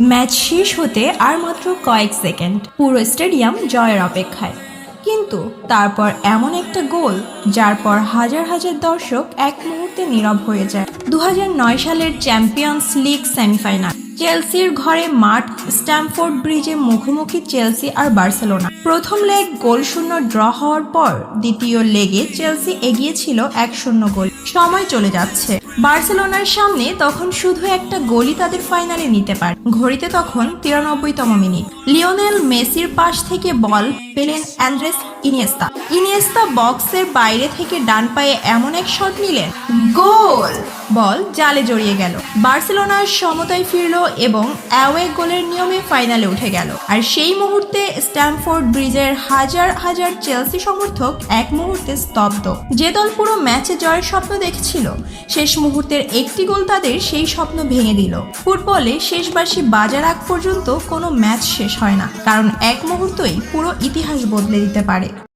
Match শেষ হতে আর মাত্র কয়েক সেকেন্ড, পুরো স্টেডিয়াম জয়ের অপেক্ষায়। কিন্তু তারপর এমন একটা গোল যার পর হাজার হাজার দর্শক এক মুহূর্তে নীরব হয়ে যায়। 2009 সালের চ্যাম্পিয়ন্স লিগ সেমিফাইনাল, চেলসির ঘরে মাঠ স্ট্যামফোর্ড ব্রিজে মুখোমুখি চেলসি আর বার্সেলোনা। প্রথম লেগ গোলশূন্য ড্র হওয়ার পর দ্বিতীয় লেগে চেলসি এগিয়ে ছিল 1-0 গোল। সময় চলে যাচ্ছে, বার্সেলোনার সামনে তখন শুধু একটা গোলই তাদের ফাইনালে নিতে পারে। ঘড়িতে তখন 93তম মিনিট, লিওনেল মেসির পাশ থেকে বল পেলেন অ্যান্দ্রেস ইনিয়েস্তা বক্সের বাইরে থেকে ডান পায়ে এমন এক শট নিলেন, গোল! বল জালে জড়িয়ে গেল। বার্সেলোনার সমতায় ফিরল এবং অ্যাওয়ে গোলের নিয়মে ফাইনালে উঠে গেল। আর সেই মুহূর্তে স্ট্যামফোর্ড ব্রিজের হাজার হাজার চেলসি সমর্থক এক মুহূর্তে স্তব্ধ। যে দল পুরো ম্যাচে জয়ের স্বপ্ন দেখছিল, শেষ মুহূর্তের একটি গোল তাদের সেই স্বপ্ন ভেঙে দিল। ফুটবলে শেষ বাঁশি বাজার আগ পর্যন্ত কোনো ম্যাচ শেষ হয় না, কারণ এক মুহূর্তই পুরো ইতিহাস বদলে দিতে পারে।